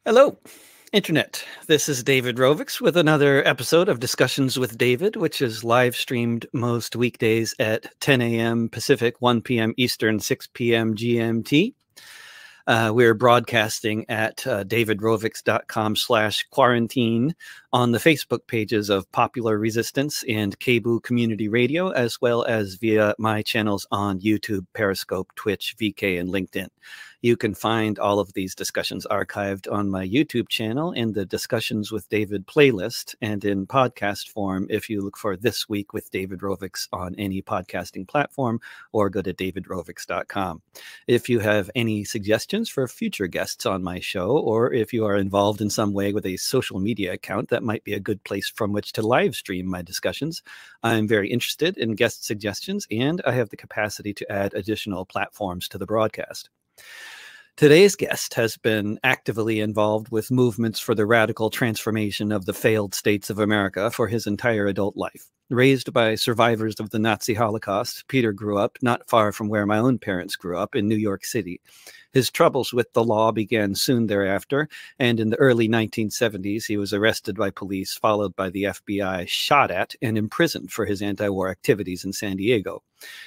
Hello, Internet. This is David Rovix with another episode of Discussions with David, which is live streamed most weekdays at 10 a.m. Pacific, 1 p.m. Eastern, 6 p.m. GMT. We're broadcasting at davidrovix.com/quarantine on the Facebook pages of Popular Resistance and KBOO Community Radio, as well as via my channels on YouTube, Periscope, Twitch, VK, and LinkedIn. You can find all of these discussions archived on my YouTube channel in the Discussions with David playlist and in podcast form if you look for This Week with David Rovix on any podcasting platform or go to davidrovix.com. If you have any suggestions for future guests on my show, or if you are involved in some way with a social media account, that might be a good place from which to live stream my discussions. I'm very interested in guest suggestions, and I have the capacity to add additional platforms to the broadcast. Today's guest has been actively involved with movements for the radical transformation of the failed states of America for his entire adult life. Raised by survivors of the Nazi Holocaust, Peter grew up not far from where my own parents grew up in New York City. His troubles with the law began soon thereafter, and in the early 1970s, he was arrested by police, followed by the FBI, shot at, and imprisoned for his anti-war activities in San Diego.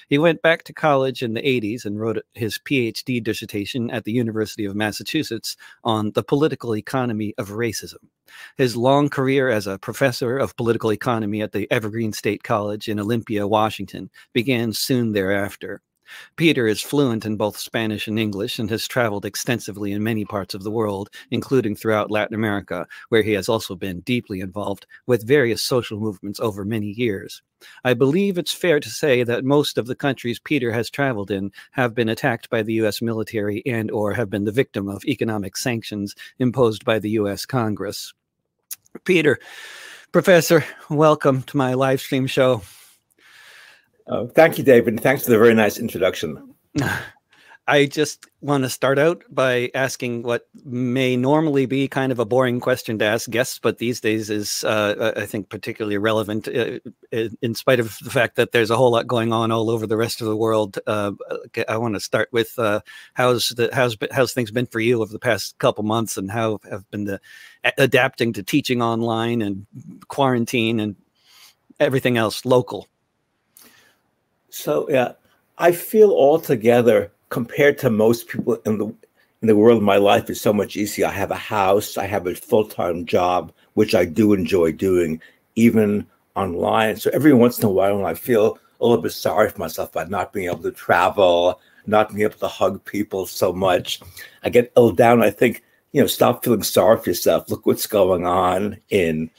He went back to college in the 80s and wrote his PhD dissertation at the University of Massachusetts on the political economy of racism. His long career as a professor of political economy at the Evergreen State College in Olympia, Washington, began soon thereafter. Peter is fluent in both Spanish and English and has traveled extensively in many parts of the world, including throughout Latin America, where he has also been deeply involved with various social movements over many years. I believe it's fair to say that most of the countries Peter has traveled in have been attacked by the U.S. military and/or have been the victim of economic sanctions imposed by the U.S. Congress. Peter, Professor, welcome to my live stream show. Thank you, David. Thanks for the very nice introduction. I just want to start out by asking what may normally be kind of a boring question to ask guests, but these days is, I think, particularly relevant in spite of the fact that there's a whole lot going on all over the rest of the world. I want to start with how's things been for you over the past couple months, and how have been the adapting to teaching online and quarantine and everything else local. So, yeah, I feel altogether, compared to most people in the world, my life is so much easier. I have a house, I have a full-time job, which I do enjoy doing, even online. So every once in a while, I feel a little bit sorry for myself by not being able to travel, not being able to hug people so much. I get ill down. I think, stop feeling sorry for yourself. Look what's going on in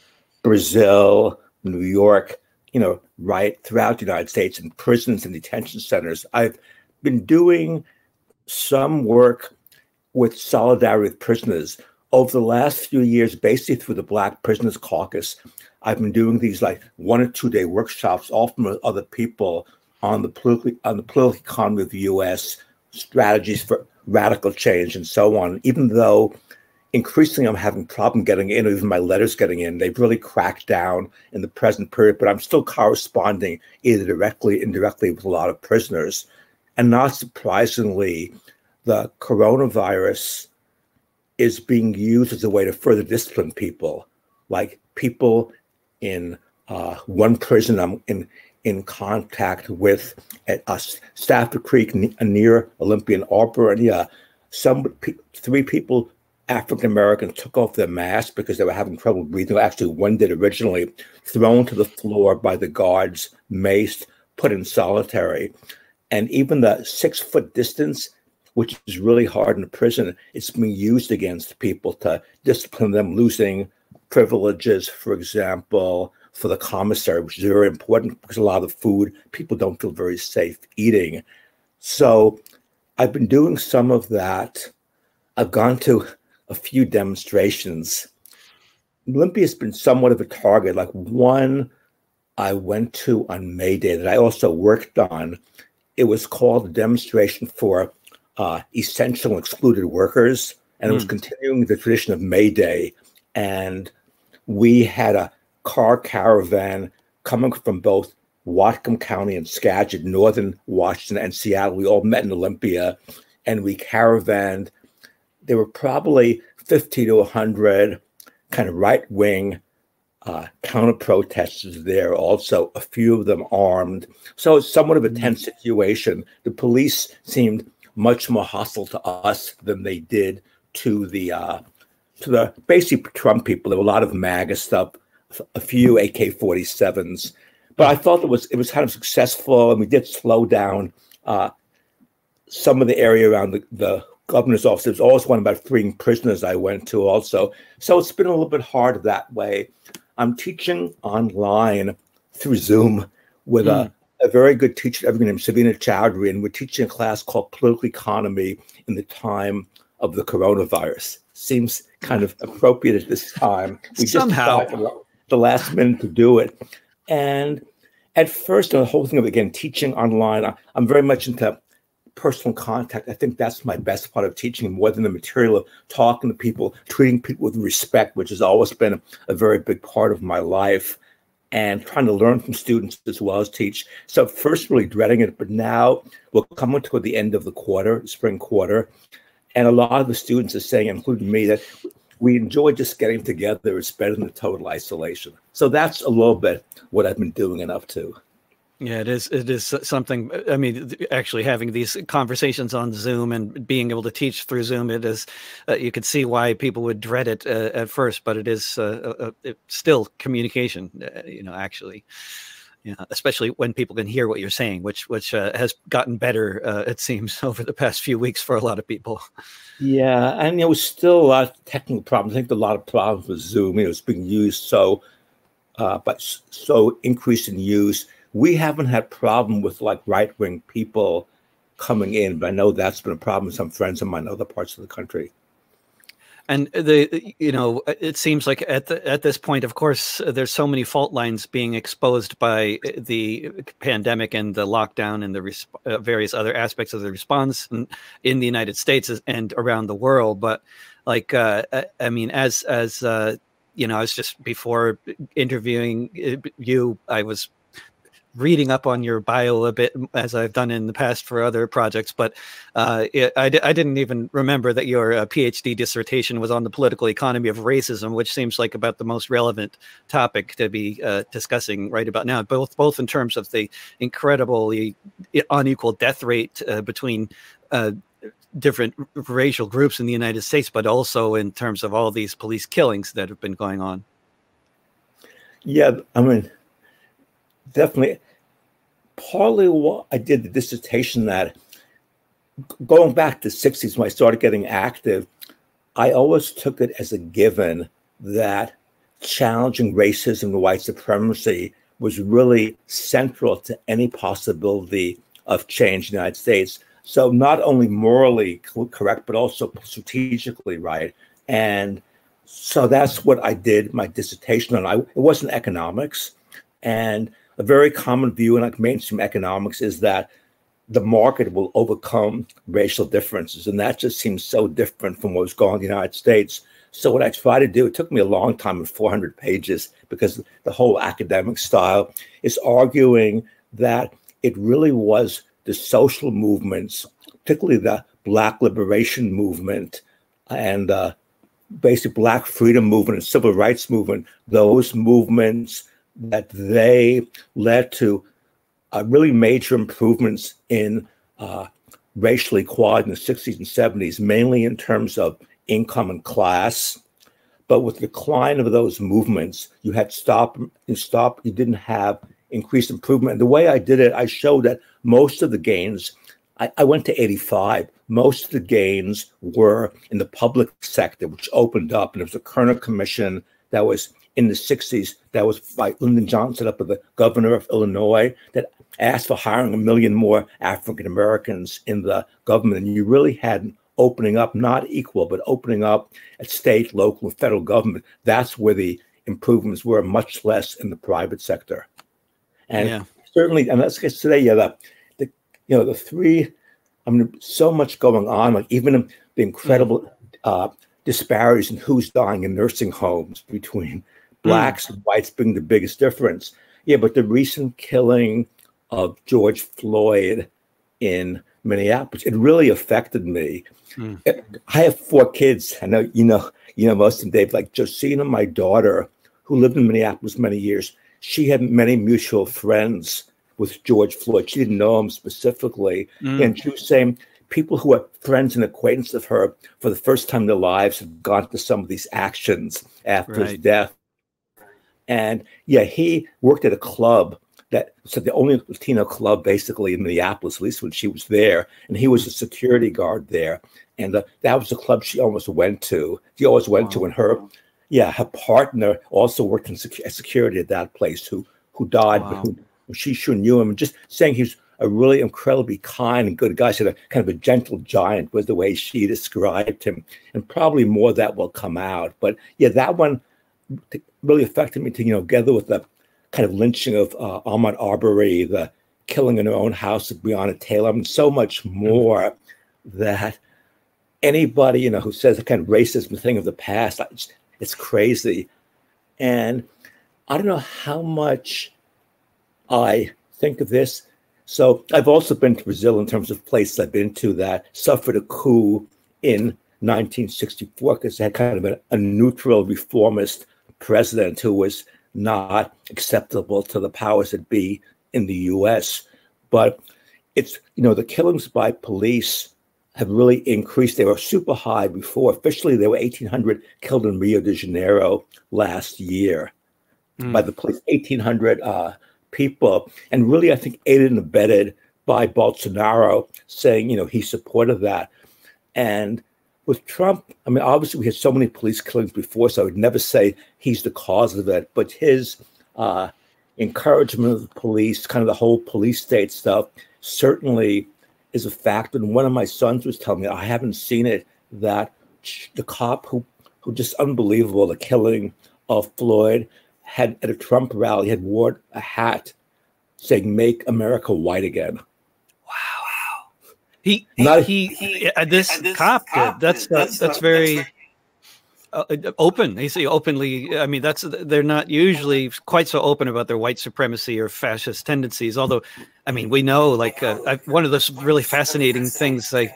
Brazil, New York, right throughout the United States, in prisons and detention centers. I've been doing some work with solidarity with prisoners over the last few years, basically through the Black Prisoners Caucus. I've been doing these like 1 or 2 day workshops, often with other people, on the political economy of the U.S., strategies for radical change, and so on. Even though increasingly I'm having problem getting in, or even my letters getting in, they've really cracked down in the present period, but I'm still corresponding either directly or indirectly with a lot of prisoners. And not surprisingly, the coronavirus is being used as a way to further discipline people. Like people in one prison I'm in contact with at Stafford Creek near Olympia and Arbor, and three people, African-Americans, took off their masks because they were having trouble breathing. Actually, one did originally, thrown to the floor by the guards, maced, put in solitary. And even the 6-foot distance, which is really hard in a prison, it's being used against people to discipline them, losing privileges, for example, for the commissary, which is very important because a lot of food people don't feel very safe eating. So I've been doing some of that. I've gone to a few demonstrations. Olympia has been somewhat of a target. Like one I went to on May Day that I also worked on. It was called the Demonstration for Essential and Excluded Workers, and it was continuing the tradition of May Day. And we had a car caravan coming from both Whatcom County and Skagit, northern Washington, and Seattle. We all met in Olympia, and we caravanned. There were probably 50 to 100 kind of right-wing counter protesters there, also a few of them armed. So it's somewhat of a tense situation. The police seemed much more hostile to us than they did to the basic Trump people. There were a lot of MAGA stuff, a few AK-47s, but I thought it was kind of successful, and we did slow down some of the area around the governor's office. There was always one about freeing prisoners I went to also. So it's been a little bit hard that way. I'm teaching online through Zoom with a very good teacher, Evergreen named Savina Chowdhury, and we're teaching a class called Political Economy in the time of the coronavirus. Seems kind of appropriate at this time. We Somehow. just decided the last minute to do it. And at first, the whole thing of, again, teaching online, I'm very much into personal contact. I think that's my best part of teaching, more than the material of talking to people, treating people with respect, which has always been a very big part of my life, and trying to learn from students as well as teach. So first really dreading it, but now we're coming toward the end of the quarter, spring quarter, and a lot of the students are saying, including me, that we enjoy just getting together. It's better than the total isolation. So that's a little bit what I've been doing and up to. Yeah, it is. It is something. I mean, actually having these conversations on Zoom and being able to teach through Zoom, it is. You could see why people would dread it at first, but it is it's still communication. Actually, especially when people can hear what you're saying, which has gotten better. It seems over the past few weeks for a lot of people. Yeah, and there was still a lot of technical problems. I think a lot of problems with Zoom. It's being used so increased in use. We haven't had problem with like right-wing people coming in, but I know that's been a problem with some friends of mine in other parts of the country. And it seems like at this point, of course, there's so many fault lines being exposed by the pandemic and the lockdown and the various other aspects of the response in the United States and around the world. But like, I mean, as I was just before interviewing you, I was reading up on your bio a bit, as I've done in the past for other projects, but I didn't even remember that your PhD dissertation was on the political economy of racism, which seems like about the most relevant topic to be discussing right about now, both in terms of the incredibly unequal death rate between different racial groups in the United States, but also in terms of all these police killings that have been going on. Yeah, I mean, definitely. Partly what I did the dissertation, that going back to the 60s when I started getting active, I always took it as a given that challenging racism and white supremacy was really central to any possibility of change in the United States. So not only morally correct, but also strategically right. And so that's what I did my dissertation on. It wasn't economics. And a very common view in like mainstream economics is that the market will overcome racial differences. And that just seems so different from what was going on in the United States. So what I try to do, it took me a long time with 400 pages, because the whole academic style is arguing that it really was the social movements, particularly the Black liberation movement and basic Black freedom movement and civil rights movement, those movements that they led to really major improvements in racial equality in the 60s and 70s, mainly in terms of income and class. But with the decline of those movements, you had you didn't have increased improvement. And the way I did it, I showed that most of the gains, I went to 85, most of the gains were in the public sector, which opened up. And there was a Kerner Commission that was in the 60s, that was by Lyndon Johnson up with the governor of Illinois, that asked for hiring 1 million more African Americans in the government. And you really had an opening up, not equal, but opening up at state, local, and federal government. That's where the improvements were, much less in the private sector. And certainly, and let's get today, the three, I mean, so much going on, like even the incredible disparities in who's dying in nursing homes between Blacks and whites being the biggest difference. Yeah, but the recent killing of George Floyd in Minneapolis, it really affected me. Mm. I have 4 kids. I know most of them, Dave. Like Josina, my daughter, who lived in Minneapolis many years, she had many mutual friends with George Floyd. She didn't know him specifically, and she was saying people who are friends and acquaintances of her for the first time in their lives have gone to some of these actions after his death. And yeah, he worked at a club the only Latino club basically in Minneapolis, at least when she was there. And he was a security guard there. And that was the club she almost went to. She always went to, and her partner also worked in security at that place who died, but who she sure knew him. And just saying he was a really incredibly kind and good guy. She had a kind of a gentle giant was the way she described him. And probably more of that will come out. But yeah, that one really affected me together with the kind of lynching of Ahmaud Arbery, the killing in her own house of Breonna Taylor, and so much more that anybody, who says the kind of racism thing of the past, it's crazy. And I don't know how much I think of this. So I've also been to Brazil in terms of places I've been to that suffered a coup in 1964 because they had kind of a neutral reformist president who was not acceptable to the powers that be in the U.S. But it's, the killings by police have really increased. They were super high before. Officially, there were 1,800 killed in Rio de Janeiro last year by the police, 1,800 people. And really, I think, aided and abetted by Bolsonaro saying, he supported that. And with Trump, I mean, obviously we had so many police killings before, so I would never say he's the cause of it. But his encouragement of the police, kind of the whole police state stuff, certainly is a factor. And one of my sons was telling me, I haven't seen it, that the cop who just unbelievable, the killing of Floyd, had at a Trump rally, had worn a hat saying, "Make America White Again." This cop did. That's very open. They say openly. I mean, they're not usually quite so open about their white supremacy or fascist tendencies. Although, I mean, we know, one of those really fascinating things I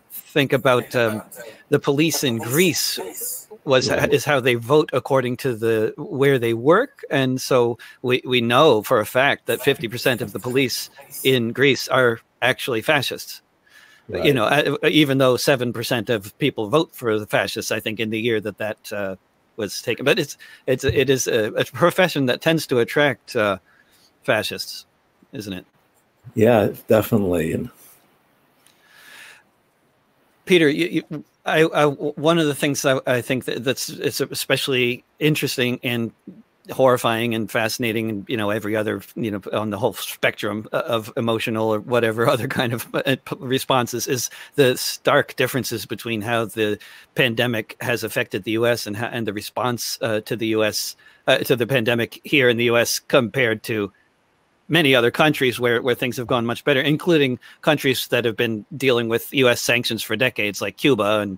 think about the police in Greece is how they vote according to where they work, and so we know for a fact that 50% of the police in Greece are actually fascists. Right. Even though 7% of people vote for the fascists, I think in the year that was taken, but it is a profession that tends to attract fascists, isn't it? Yeah, definitely. And Peter, one of the things I think that's especially interesting and horrifying and fascinating, and every other on the whole spectrum of emotional or whatever other kind of responses, is the stark differences between how the pandemic has affected the U.S. and the response to the U.S. To the pandemic here in the U.S. compared to many other countries where things have gone much better, including countries that have been dealing with U.S. sanctions for decades, like Cuba.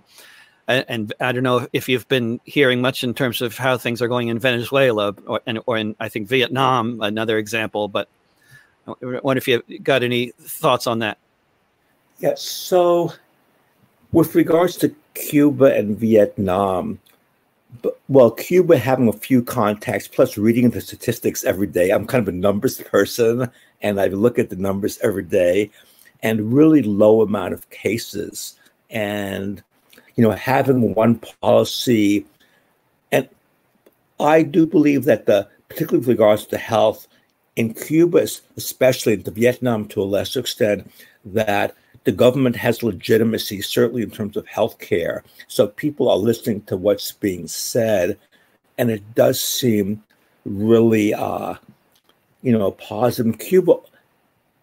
And I don't know if you've been hearing much in terms of how things are going in Venezuela or in, I think, Vietnam, another example. But I wonder if you got any thoughts on that. Yeah, so with regards to Cuba and Vietnam, Cuba having a few contacts, plus reading the statistics every day. I'm kind of a numbers person, and I look at the numbers every day, and really low amount of cases. And having one policy, and I do believe that particularly with regards to health, in Cuba, especially in Vietnam to a lesser extent, that the government has legitimacy, certainly in terms of healthcare. So people are listening to what's being said, and it does seem really, positive. Cuba,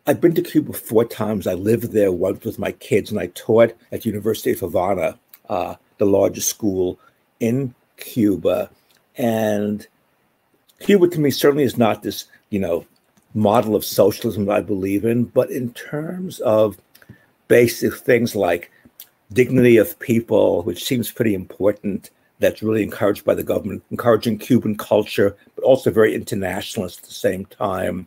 I've been to Cuba 4 times. I lived there once with my kids, and I taught at the University of Havana, the largest school in Cuba. And Cuba, to me, certainly is not this, model of socialism that I believe in. But in terms of basic things like dignity of people, which seems pretty important, that's really encouraged by the government, encouraging Cuban culture, but also very internationalist at the same time.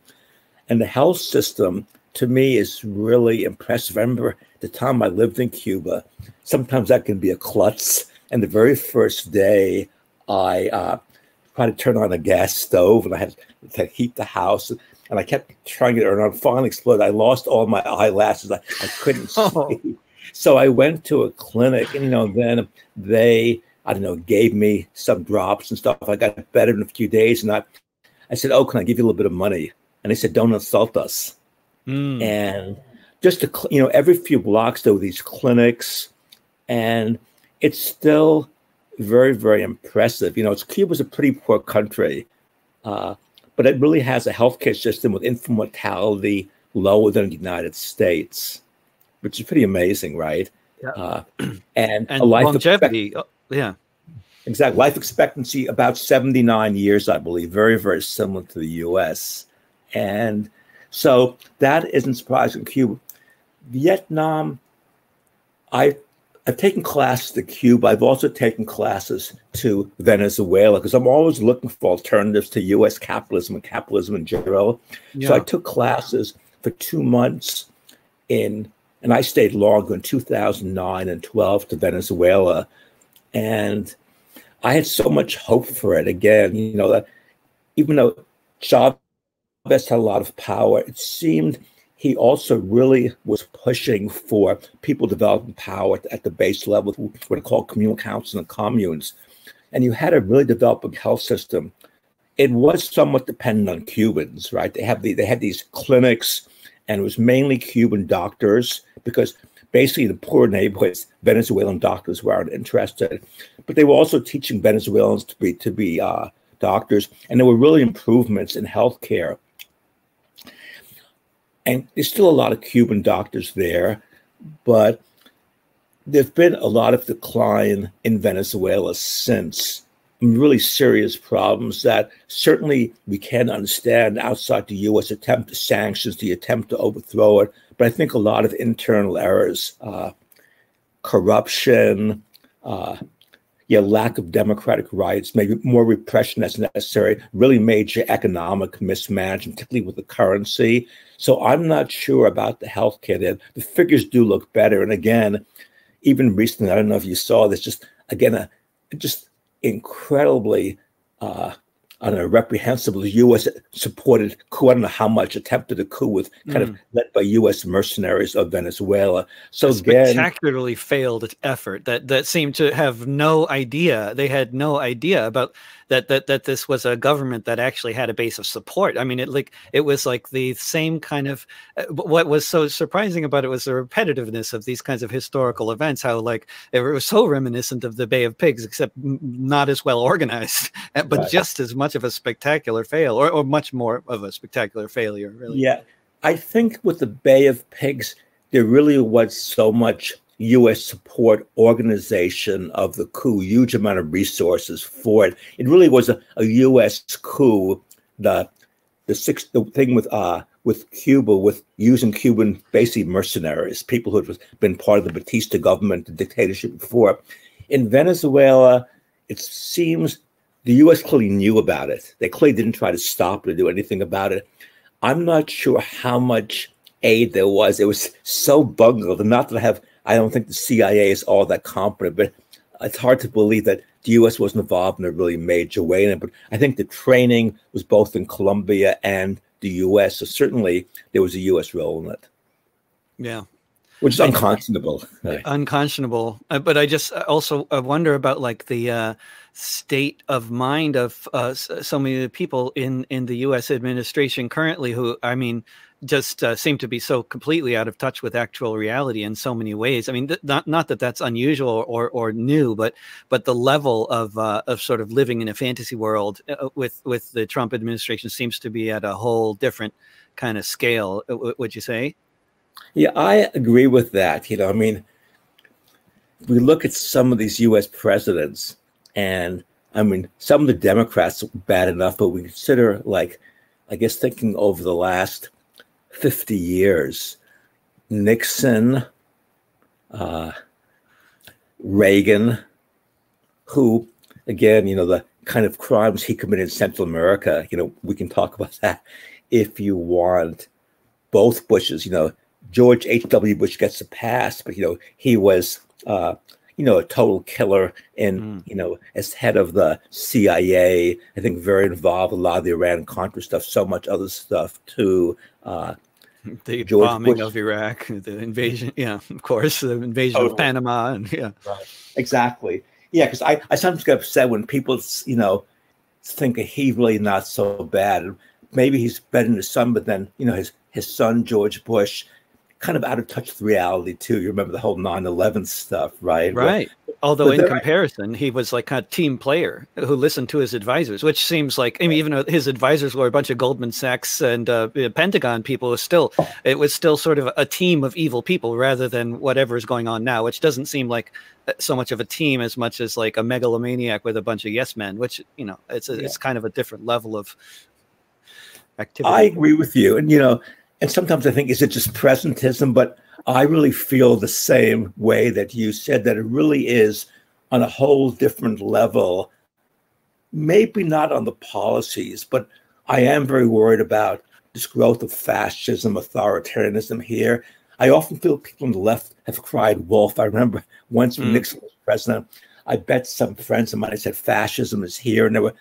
And the health system, to me is really impressive. I remember the time I lived in Cuba, sometimes that can be a klutz. And the very first day I tried to turn on a gas stove and I had to heat the house. And I kept trying to turn it on, finally exploded. I lost all my eyelashes. I couldn't see. So I went to a clinic and, then they, I don't know, gave me some drops and stuff. I got better in a few days. And I said, oh, can I give you a little bit of money? And they said, don't insult us. And just to, every few blocks there were these clinics, and it's still very, very impressive. Cuba's a pretty poor country, but it really has a healthcare system with infant mortality lower than the United States, which is pretty amazing, right? Yeah. And and a life longevity, yeah. Exactly. Life expectancy about 79 years, I believe, very, very similar to the U.S. And so that isn't surprising. Cuba, Vietnam, I've taken classes to Cuba. I've also taken classes to Venezuela because I'm always looking for alternatives to U.S. capitalism and capitalism in general. Yeah. So I took classes for 2 months and I stayed longer in 2009 and 12 to Venezuela. And I had so much hope for it. Again, that even though Chavez had a lot of power, it seemed he also really was pushing for people developing power at the base level, what are called communal councils and communes. And you had a really developing health system. It was somewhat dependent on Cubans, right? They had these clinics, and it was mainly Cuban doctors because basically the poor neighborhoods, Venezuelan doctors weren't interested. But they were also teaching Venezuelans to be doctors, and there were really improvements in healthcare. And there's still a lot of Cuban doctors there, but there's been a lot of decline in Venezuela since. Really serious problems that certainly we can understand outside the U.S. attempt to sanctions, the attempt to overthrow it. But I think a lot of internal errors, corruption, lack of democratic rights, maybe more repression that's necessary, really major economic mismanagement, particularly with the currency. So I'm not sure about the healthcare there. The figures do look better. And again, even recently, I don't know if you saw this, just incredibly, reprehensible U.S.-supported coup. I don't know how much attempted a coup with kind of led by U.S. mercenaries of Venezuela. So a spectacularly failed effort that seemed to have no idea. They had no idea about that this was a government that actually had a base of support. I mean, it was like the same kind of. What was so surprising about it was the repetitiveness of these kinds of historical events. How it was so reminiscent of the Bay of Pigs, except not as well organized, but just as much of a spectacular fail, or much more of a spectacular failure, really. Yeah, I think with the Bay of Pigs, there really was so much U.S. support, organization of the coup, huge amount of resources for it. It really was a U.S. coup. The thing with Cuba, with using Cuban basically mercenaries, people who had been part of the Batista government, the dictatorship before. In Venezuela, it seems the U.S. clearly knew about it. They clearly didn't try to stop it or do anything about it. I'm not sure how much aid there was. It was so bungled. And not that I don't think the CIA is all that competent, but it's hard to believe that the U.S. wasn't involved in a really major way in it. But I think the training was both in Colombia and the U.S. So certainly there was a U.S. role in it. Yeah. Which is unconscionable. Unconscionable. But I just also wonder about the state of mind of so many of the people in the U.S. administration currently who, I mean, just seem to be so completely out of touch with actual reality in so many ways. I mean, not that that's unusual or new, but the level of sort of living in a fantasy world with the Trump administration seems to be at a whole different kind of scale. Would you say? Yeah, I agree with that. I mean, we look at some of these U.S. presidents, and I mean, some of the Democrats are bad enough, but we consider, I guess, thinking over the last 50 years, Nixon, Reagan, who, again, the kind of crimes he committed in Central America, we can talk about that if you want. both Bushes. George H.W. Bush gets a pass, but he was a total killer in as head of the CIA. I think very involved in a lot of the Iran-Contra stuff, so much other stuff too. The George bombing Bush. of Iraq, the invasion, of course, the invasion of Panama, and Right. Exactly. Yeah, because I sometimes get upset when people, think he's really not so bad. Maybe he's better than his son, but then, his son, George Bush, kind of out of touch with reality, too. You remember the whole 9/11 stuff, right? right. Although in comparison, he was like a team player who listened to his advisors, which seems like, I mean, even though his advisors were a bunch of Goldman Sachs and Pentagon people, it was still sort of a team of evil people rather than whatever is going on now, which doesn't seem like so much of a team as much as like a megalomaniac with a bunch of yes men, which, it's kind of a different level of activity. I agree with you. And sometimes I think, is it just presentism? But I really feel the same way that you said, that it really is on a whole different level. Maybe not on the policies, but I am very worried about this growth of fascism, authoritarianism here. I often feel people on the left have cried wolf. I remember once when Nixon was president, I bet some friends of mine, I said, fascism is here. And they were,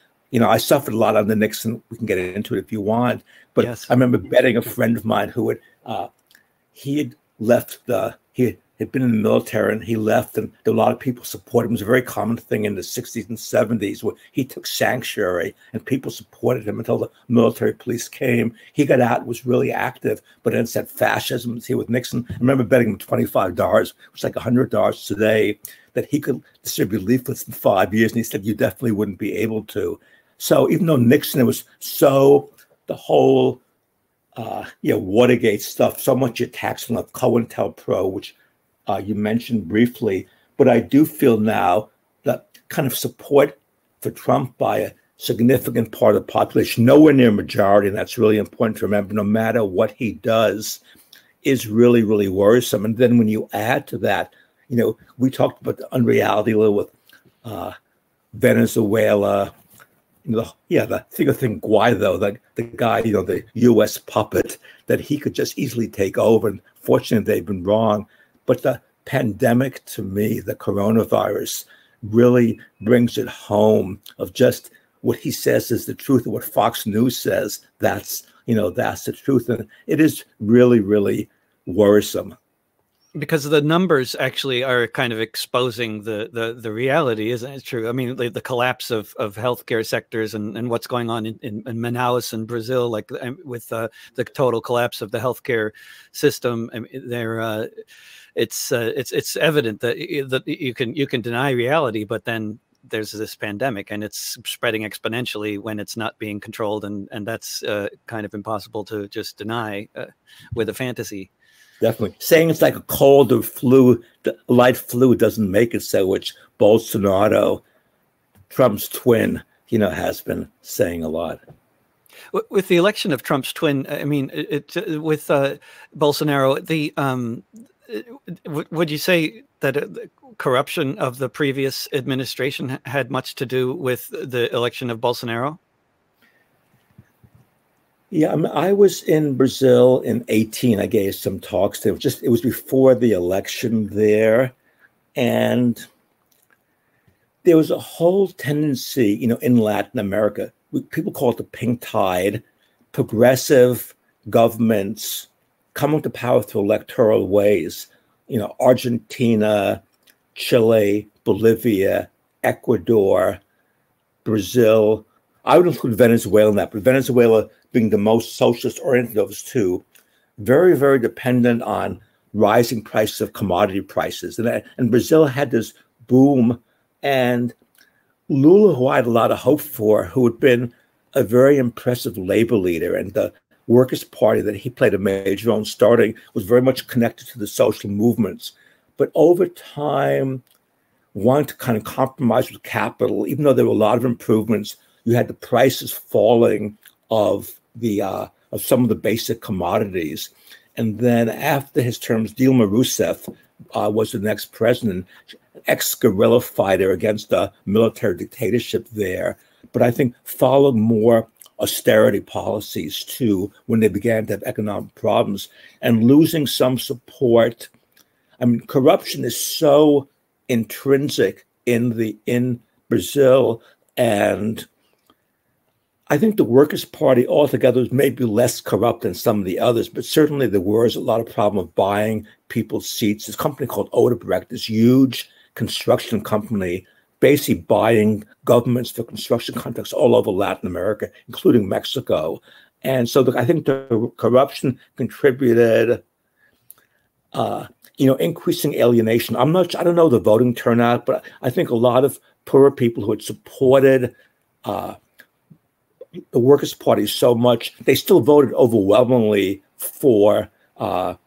I suffered a lot under Nixon. We can get into it if you want. But yes. I remember betting a friend of mine who he had left he had been in the military and he left, and a lot of people supported him. It was a very common thing in the 60s and 70s where he took sanctuary and people supported him until the military police came. He got out and was really active, but then said fascism is here with Nixon. I remember betting him $25, which is like $100 today, that he could distribute leaflets in 5 years. And he said, you definitely wouldn't be able to. So even though Nixon, it was so the whole Watergate stuff, so much attacks on the COINTELPRO, which you mentioned briefly, but I do feel now that kind of support for Trump by a significant part of the population, nowhere near majority, and that's really important to remember, no matter what he does, is really, really worrisome. And then when you add to that, we talked about the unreality a little with Venezuela, the thing Guaido, the guy, the U.S. puppet, that he could just easily take over. And fortunately, they've been wrong. But the pandemic, to me, the coronavirus, really brings it home of just what he says is the truth, and what Fox News says, that's the truth. And it is really, really worrisome. Because the numbers actually are kind of exposing the reality, isn't it true? I mean, the collapse of healthcare sectors and what's going on in Manaus and Brazil, like with the total collapse of the healthcare system. I mean, it's evident that you can deny reality, but then there's this pandemic and it's spreading exponentially when it's not being controlled, and that's kind of impossible to just deny with a fantasy. Definitely. Saying it's like a cold or flu, the light flu doesn't make it so, which Bolsonaro, Trump's twin, has been saying a lot. With the election of Trump's twin, I mean, with Bolsonaro, would you say that the corruption of the previous administration had much to do with the election of Bolsonaro? Yeah, I was in Brazil in 2018. I gave some talks there. It was before the election there. And there was a whole tendency, in Latin America, people call it the pink tide, progressive governments coming to power through electoral ways. Argentina, Chile, Bolivia, Ecuador, Brazil. I would include Venezuela in that, but Venezuela being the most socialist oriented of those two, very, very dependent on rising prices of commodity prices. And Brazil had this boom, and Lula, who I had a lot of hope for, who had been a very impressive labor leader, and the Workers' Party that he played a major role in starting was very much connected to the social movements. But over time, wanting to kind of compromise with capital, even though there were a lot of improvements, you had the prices falling of some of the basic commodities. And then after his terms, Dilma Rousseff was the next president, ex-guerrilla fighter against the military dictatorship there. But I think followed more austerity policies too when they began to have economic problems and losing some support. I mean, corruption is so intrinsic in Brazil, and I think the Workers' Party altogether is maybe less corrupt than some of the others, but certainly there was a lot of problem of buying people's seats. This company called Odebrecht, this huge construction company, basically buying governments for construction contracts all over Latin America, including Mexico. And so I think the corruption contributed, increasing alienation. I don't know the voting turnout, but I think a lot of poorer people who had supported the Workers' Party so much, they still voted overwhelmingly for, I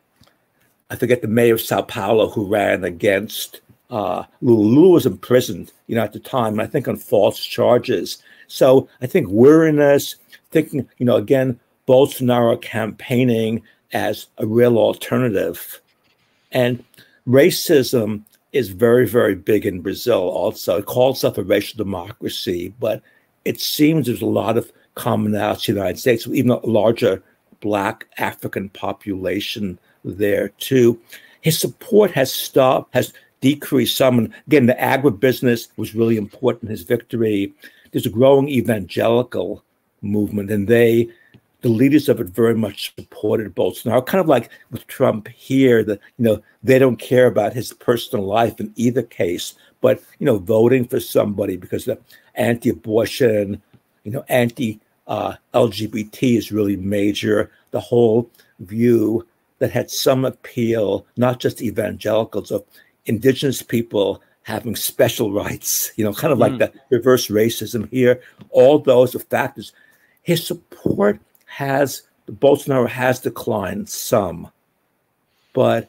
forget the mayor of Sao Paulo who ran against Lula. Lula was imprisoned, at the time, and I think on false charges. So I think we're in this thinking, again, Bolsonaro campaigning as a real alternative. And racism is very, very big in Brazil also. It calls itself a racial democracy, but it seems there's a lot of commonality in the United States, even a larger Black African population there too. His support has decreased some. And again, the agribusiness was really important in his victory. There's a growing evangelical movement, and the leaders of it very much supported Bolsonaro, kind of like with Trump here, that, they don't care about his personal life in either case, but, voting for somebody because the anti-abortion, anti-LGBT is really major. The whole view that had some appeal, not just evangelicals, of indigenous people having special rights, kind of like the reverse racism here. All those are factors. His support Bolsonaro has declined some, but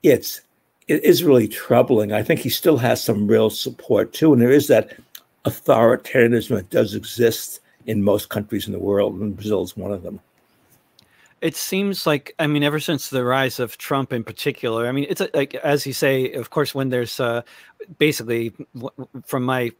it is really troubling. I think he still has some real support too, and there is that authoritarianism that does exist in most countries in the world, and Brazil is one of them. It seems like, ever since the rise of Trump in particular, it's like, as you say, of course, when there's basically, from my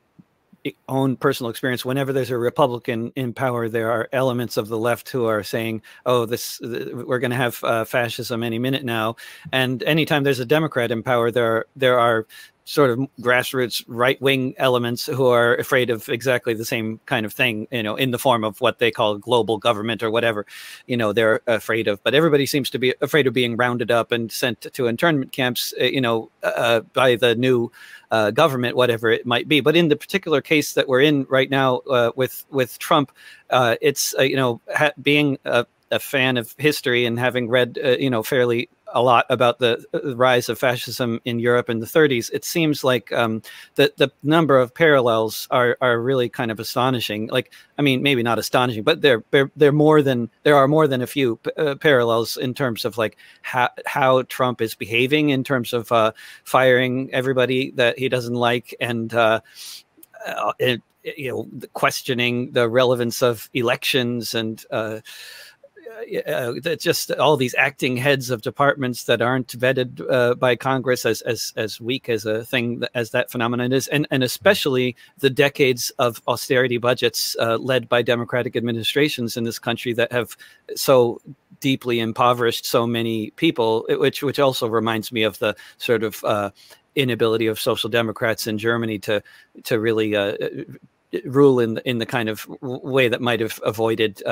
own personal experience, whenever there's a Republican in power, there are elements of the left who are saying, oh, we're going to have fascism any minute now. And anytime there's a Democrat in power, there are sort of grassroots right-wing elements who are afraid of exactly the same kind of thing, in the form of what they call global government or whatever, they're afraid of. But everybody seems to be afraid of being rounded up and sent to internment camps, by the new government, whatever it might be. But in the particular case that we're in right now with Trump, it's, being a fan of history and having read, fairly a lot about the rise of fascism in Europe in the 30s, it seems like the number of parallels are really kind of astonishing. Like, maybe not astonishing, but there are more than a few parallels in terms of like how Trump is behaving in terms of firing everybody that he doesn't like, and questioning the relevance of elections, and just all these acting heads of departments that aren't vetted by Congress, as weak as a thing as that phenomenon is, and especially the decades of austerity budgets led by Democratic administrations in this country that have so deeply impoverished so many people, which also reminds me of the sort of inability of social democrats in Germany to really rule in the kind of way that might have avoided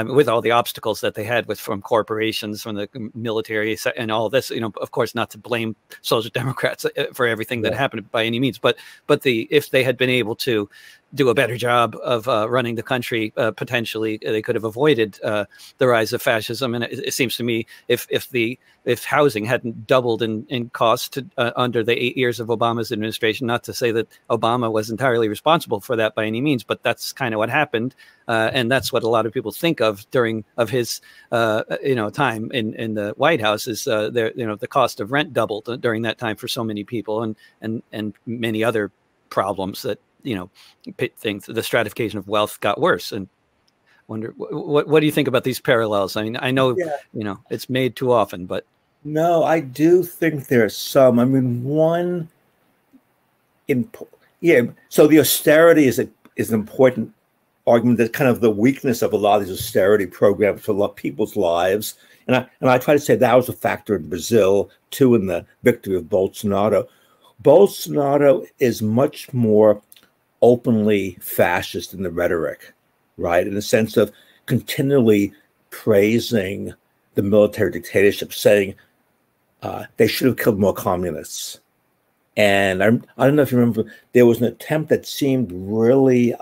with all the obstacles that they had from corporations, from the military, and all this. Of course, not to blame social democrats for everything that happened by any means, but if they had been able to do a better job of running the country, potentially they could have avoided the rise of fascism. And it seems to me, if housing hadn't doubled in cost under the 8 years of Obama's administration, not to say that Obama was entirely responsible for that by any means, but that's kind of what happened, and that's what a lot of people think of during his time in the White House, is the cost of rent doubled during that time for so many people, and many other problems that things. The stratification of wealth got worse. And wonder what do you think about these parallels? I know it's made too often, but no, I do think there's some. One so the austerity is an important argument that kind of the weakness of a lot of these austerity programs for a lot of people's lives. And I try to say that was a factor in Brazil, too, in the victory of Bolsonaro. Bolsonaro is much more openly fascist in the rhetoric, right? In the sense of continually praising the military dictatorship, saying they should have killed more communists. And I don't know if you remember, there was an attempt that seemed really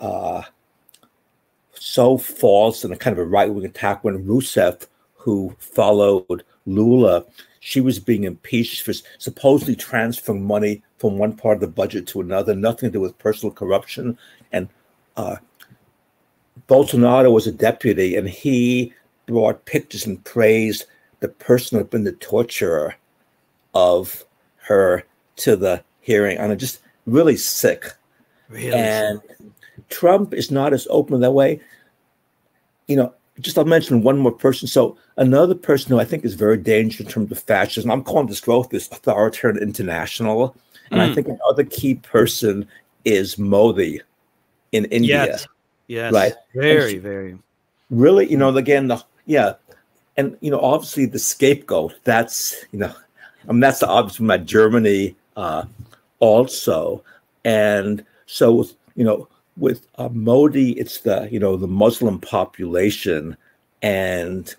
so false and a kind of a right-wing attack when Rousseff, who followed Lula, she was being impeached for supposedly transferring money from one part of the budget to another, nothing to do with personal corruption. And Bolsonaro was a deputy, and he brought pictures and praised the person who had been the torturer of her to the hearing. And just really sick. Really? And Trump is not as open that way. You know, just I'll mention one more person. So another person who I think is very dangerous in terms of fascism, I'm calling this growth this authoritarian international. And I think another key person is Modi in India. Yes. Yes. Right. Very. Really, you know, again, and, you know, obviously the scapegoat, that's, you know, I mean, that's the obvious from that Germany also. And so, you know, with Modi, it's the, you know, the Muslim population, and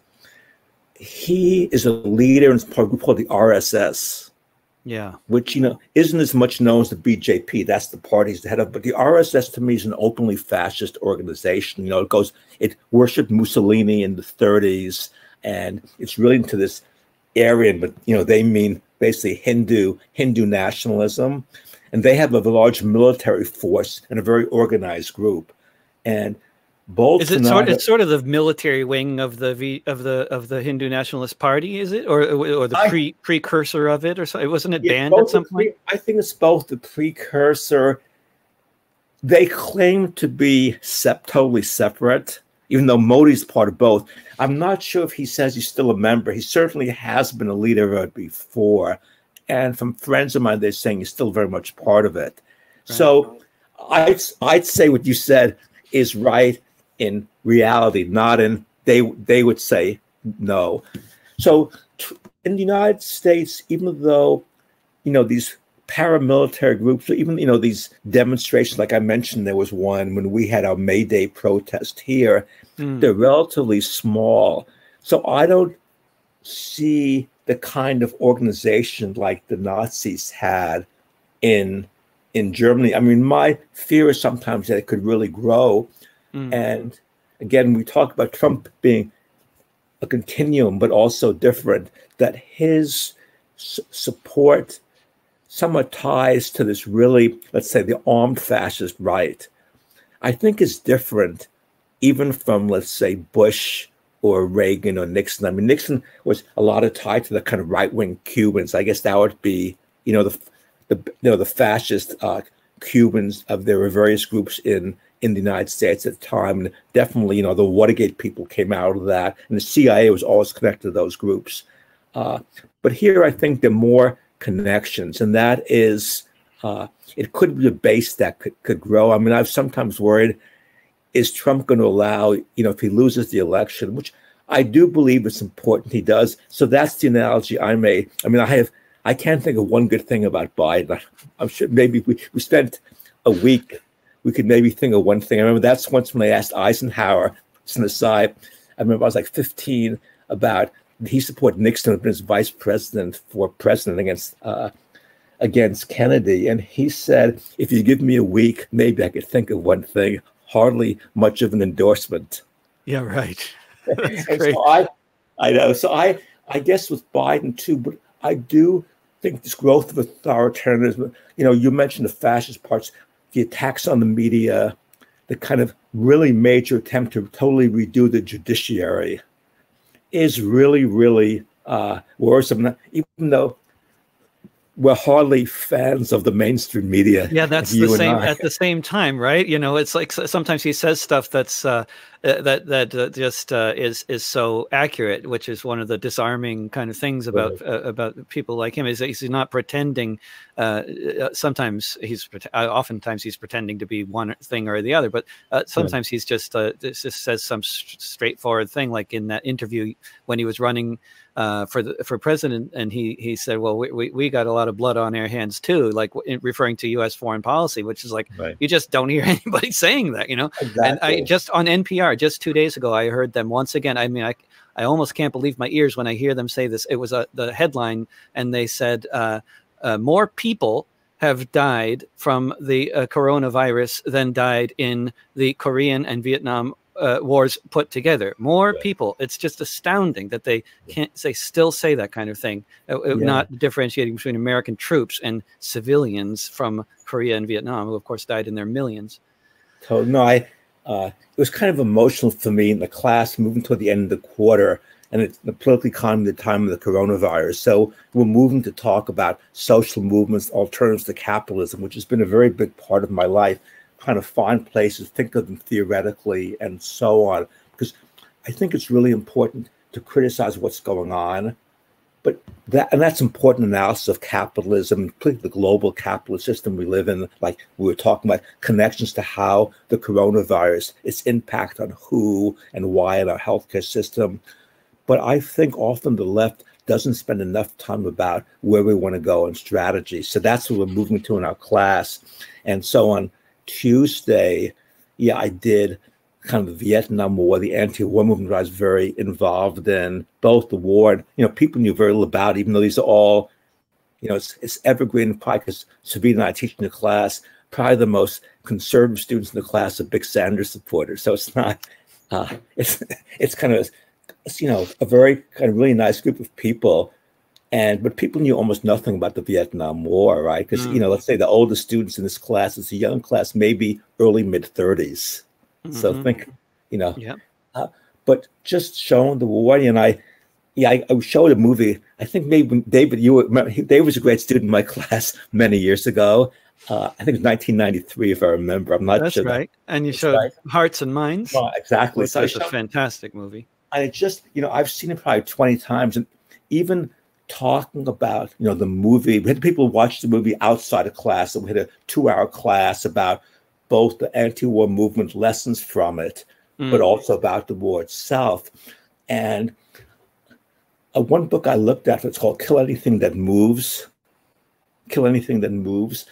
he is a leader in a group called the RSS. Yeah. Which, you know, isn't as much known as the BJP. That's the party's the head of. But the RSS to me is an openly fascist organization. You know, it worshipped Mussolini in the 30s, and it's really into this Aryan, but, you know, they mean basically Hindu nationalism. And they have a large military force and a very organized group. And Bolsonaro, it's sort of the military wing of the Hindu Nationalist Party, is it, or the precursor of it, or so? Wasn't it banned at some point? I think it's both the precursor. They claim to be totally separate, even though Modi's part of both. I'm not sure if he says he's still a member. He certainly has been a leader of it before. And from friends of mine, they're saying he's still very much part of it. Right. So I'd say what you said is right in reality, not in they would say no. So in the United States, even though, you know, these paramilitary groups, or even, you know, these demonstrations, like I mentioned, there was one when we had our May Day protest here, they're relatively small. So I don't see the kind of organization like the Nazis had in Germany. I mean, my fear is sometimes that it could really grow. And again, we talk about Trump being a continuum, but also different, that his support somewhat ties to this really, let's say, the armed fascist right, I think is different even from, let's say, Bush or Reagan or Nixon. I mean, Nixon was a lot of tied to the kind of right-wing Cubans. I guess that would be, you know, the fascist Cubans. There were various groups in the United States at the time, and definitely, you know, the Watergate people came out of that, and the CIA was always connected to those groups. But here, I think there are more connections, and that is, it could be a base that could grow. I mean, I've sometimes worried, is Trump going to allow, you know, if he loses the election, which I do believe it's important he does. So that's the analogy I made. I mean, I can't think of one good thing about Biden. I'm sure maybe we spent a week, we could maybe think of one thing. I remember that's once when I asked Eisenhower, it's an aside, I remember I was like 15, about he supported Nixon as vice president for president against Kennedy. And he said, if you give me a week, maybe I could think of one thing. Hardly much of an endorsement. Yeah, right. That's great. So I know. So I guess with Biden too, but I do think this growth of authoritarianism, you know, you mentioned the fascist parts, the attacks on the media, the kind of really major attempt to totally redo the judiciary is really, really worrisome. Even though we're hardly fans of the mainstream media. Yeah, that's the same at the same time, right? You know, it's like sometimes he says stuff that's just is so accurate, which is one of the disarming kind of things about people like him, is that he's not pretending. Oftentimes he's pretending to be one thing or the other, but sometimes he's just says some straightforward thing, like in that interview when he was running for president, and he said, well, we got a lot of blood on our hands too, like referring to U.S. foreign policy, which is like, you just don't hear anybody saying that, Exactly. And I just on NPR just 2 days ago, I heard them once again. I mean, I almost can't believe my ears when I hear them say this. It was the headline, and they said more people have died from the coronavirus than died in the Korean and Vietnam wars put together. More people. It's just astounding that they still say that kind of thing, not differentiating between American troops and civilians from Korea and Vietnam, who of course died in their millions. So no, it was kind of emotional for me in the class moving toward the end of the quarter, and it's the political economy at the time of the coronavirus. So we're moving to talk about social movements, alternatives to capitalism, which has been a very big part of my life, trying to find places, think of them theoretically, and so on. Because I think it's really important to criticize what's going on, but that's important analysis of capitalism, particularly the global capitalist system we live in. Like we were talking about connections to how the coronavirus, its impact on who and why in our healthcare system. But I think often the left doesn't spend enough time about where we want to go and strategy. So that's what we're moving to in our class. And so on Tuesday, I did kind of the Vietnam War, the anti-war movement I was very involved in, both the war, people knew very little about, even though these are all, it's evergreen, probably because Savita and I teach in the class, probably the most conservative students in the class are big Sanders supporters. So it's not, it's kind of, a very kind of really nice group of people. But people knew almost nothing about the Vietnam War, right? Because, let's say the oldest students in this class, it's a young class, maybe early mid-30s. So think, but just showing the war, and I showed a movie. I think maybe David, David was a great student in my class many years ago. I think it was 1993, if I remember. I'm not sure. That's right. And you showed Hearts and Minds. Oh, exactly. So it's a fantastic movie. I just, I've seen it probably 20 times, and even talking about, the movie, we had people watch the movie outside of class, and we had a 2-hour class about both the anti-war movement, lessons from it, but also about the war itself. And one book I looked at, it's called Kill Anything That Moves. Kill Anything That Moves.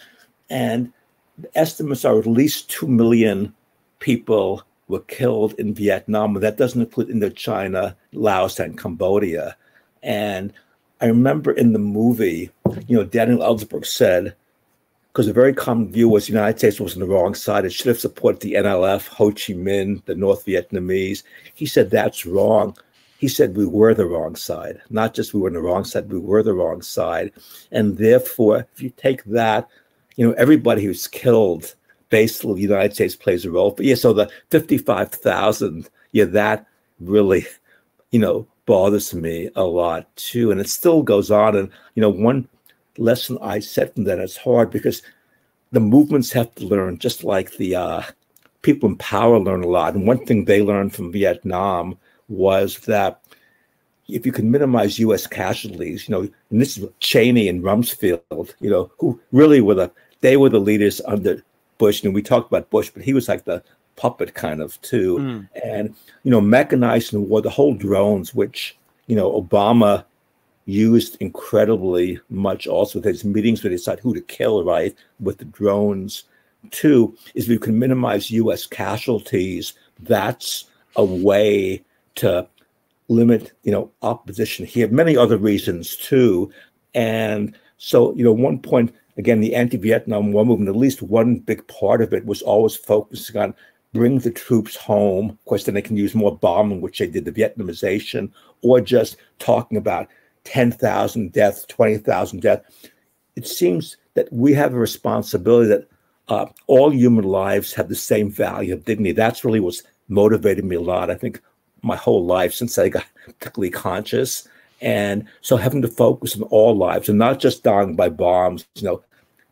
And the estimates are at least 2 million people were killed in Vietnam, but that doesn't include Indochina, Laos, and Cambodia. And I remember in the movie, Daniel Ellsberg said, because a very common view was the United States was on the wrong side. It should have supported the NLF, Ho Chi Minh, the North Vietnamese. He said, that's wrong. He said, we were the wrong side. Not just we were on the wrong side, we were the wrong side. And therefore, if you take that, everybody who's killed, basically the United States plays a role. But so the 55,000, that really, bothers me a lot too. And it still goes on. And, one lesson I said from that, it's hard because the movements have to learn, just like the people in power learn a lot. And one thing they learned from Vietnam was that if you can minimize U.S. casualties, and this is Cheney and Rumsfeld, who really were they were the leaders under Bush. And we talked about Bush, but he was like the puppet kind of too. And, mechanized in the war, the whole drones, which, Obama used incredibly much also with his meetings where they decide who to kill, right, with the drones. Two, is we can minimize U.S. casualties. That's a way to limit, opposition. He had many other reasons too. And so, one point, again, the anti-Vietnam War movement, at least one big part of it was always focusing on bring the troops home. Of course, then they can use more bombing, which they did, the Vietnamization, or just talking about 10,000 deaths, 20,000 deaths. It seems that we have a responsibility that all human lives have the same value of dignity. That's really what's motivated me a lot, I think, my whole life since I got particularly conscious. And so having to focus on all lives and not just dying by bombs,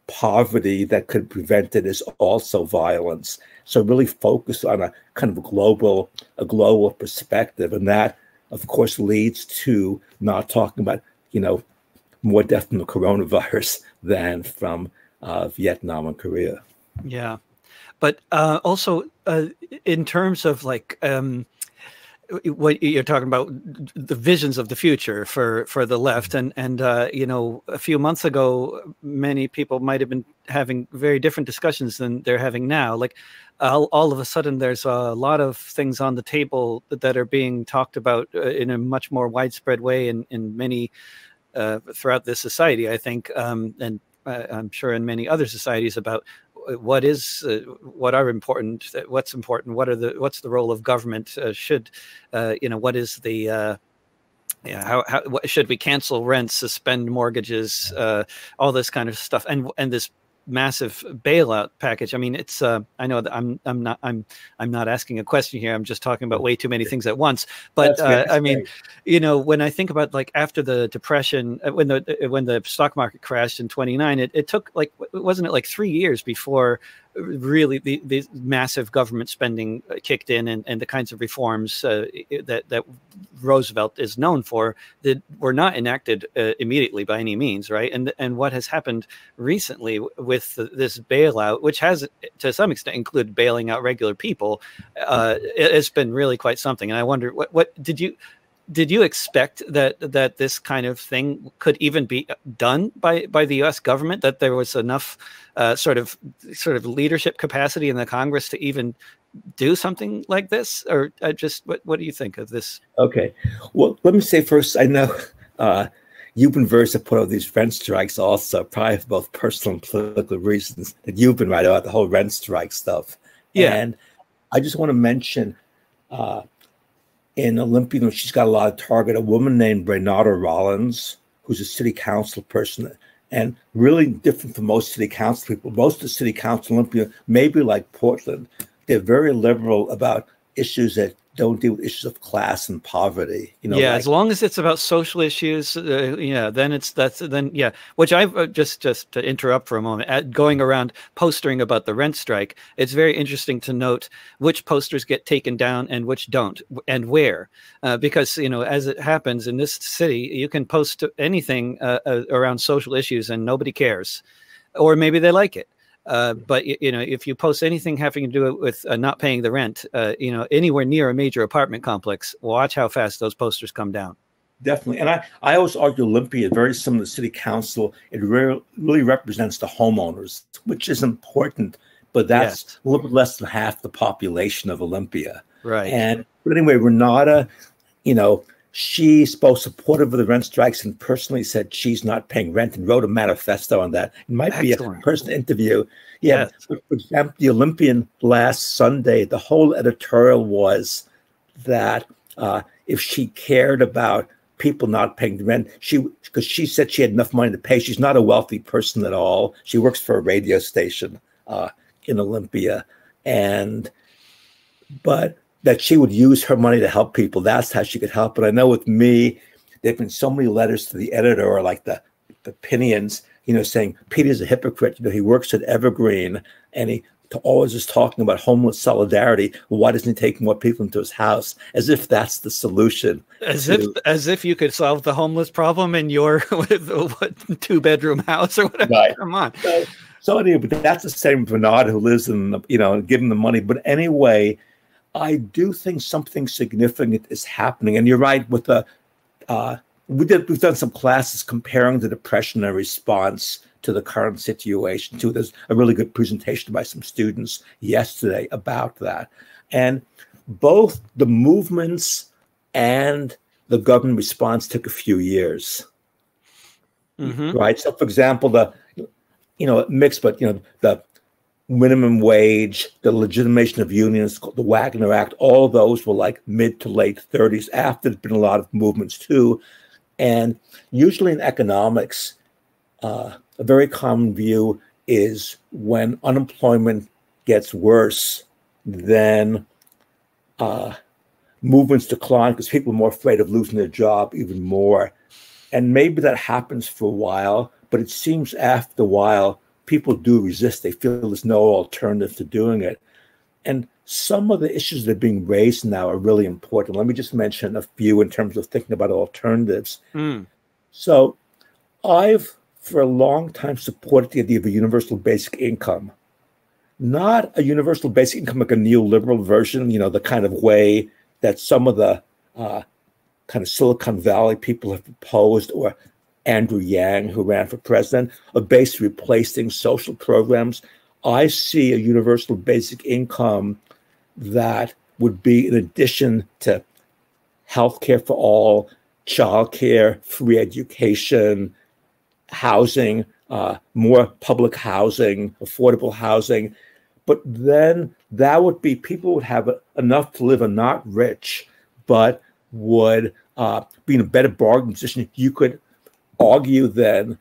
poverty that could prevent it is also violence. So really focus on a kind of a global perspective. And that, of course, leads to not talking about, more death from the coronavirus than from Vietnam and Korea. Yeah. But also in terms of like what you're talking about, the visions of the future for the left, and a few months ago, many people might have been having very different discussions than they're having now. Like all of a sudden, there's a lot of things on the table that are being talked about in a much more widespread way in many throughout this society, I think, and I'm sure in many other societies, about what are important, what's important, what's the role of government, what is the should we cancel rents, suspend mortgages, all this kind of stuff, and this massive bailout package. I mean, it's I know that I'm not asking a question here. I'm just talking about way too many things at once. But I mean, when I think about like after the Depression, when the stock market crashed in 29, it took wasn't it like 3 years before really the massive government spending kicked in, and the kinds of reforms that Roosevelt is known for that were not enacted immediately by any means, right? And what has happened recently with this bailout, which has to some extent included bailing out regular people, it's been really quite something. And I wonder, what did you expect that this kind of thing could even be done by the U.S. government, that there was enough sort of leadership capacity in the Congress to even do something like this? Or just what do you think of this? Okay, well, let me say first, I know you've been very supportive of these rent strikes also, probably for both personal and political reasons, that you've been right about the whole rent strike stuff. Yeah. And I just want to mention in Olympia, she's got a lot of target, a woman named Renata Rollins, who's a city council person, and really different from most city council people. Most of the city council in Olympia, maybe like Portland, they're very liberal about issues that don't deal with issues of class and poverty. As long as it's about social issues, then Which I've just to interrupt for a moment, going around postering about the rent strike, it's very interesting to note which posters get taken down and which don't, and where, because as it happens in this city, you can post anything around social issues and nobody cares, or maybe they like it. But if you post anything having to do with not paying the rent, anywhere near a major apartment complex, watch how fast those posters come down. Definitely. And I always argue Olympia, very similar to city council, it really represents the homeowners, which is important, but that's a little bit less than half the population of Olympia. Right. But anyway, Renata, she's both supportive of the rent strikes and personally said she's not paying rent and wrote a manifesto on that. It might be a personal interview. Yeah. Yes. For example, the Olympian last Sunday, the whole editorial was that if she cared about people not paying the rent, because she said she had enough money to pay. She's not a wealthy person at all. She works for a radio station in Olympia, but that she would use her money to help people. That's how she could help. But I know with me, there've been so many letters to the editor, or like the opinions, saying Peter's a hypocrite. He works at Evergreen and he always is talking about homeless solidarity. Well, why doesn't he take more people into his house? As if that's the solution. As if you could solve the homeless problem in your 2-bedroom house or whatever. Right. Come on. So anyway, but that's the same for Renata, who lives in, give him the money. But anyway, I do think something significant is happening. And you're right with we've done some classes comparing the Depression and response to the current situation too. There's a really good presentation by some students yesterday about that. And both the movements and the government response took a few years. Mm-hmm. Right. So for example, mixed, but the minimum wage, the legitimation of unions, the Wagner Act, all of those were like mid to late 30s. After, there's been a lot of movements too. And usually in economics, a very common view is when unemployment gets worse, then movements decline because people are more afraid of losing their job even more. And maybe that happens for a while, but it seems after a while, people do resist. They feel there's no alternative to doing it. And some of the issues that are being raised now are really important. Let me just mention a few in terms of thinking about alternatives. So I've, for a long time, supported the idea of a universal basic income. Not a universal basic income like a neoliberal version, the kind of way that some of the kind of Silicon Valley people have proposed, or Andrew Yang, who ran for president, of basically replacing social programs. I see a universal basic income that would be, in addition to healthcare for all, childcare, free education, housing, more public housing, affordable housing. But then that would be, people would have enough to live and not rich, but would be in a better bargaining position. You could argue then,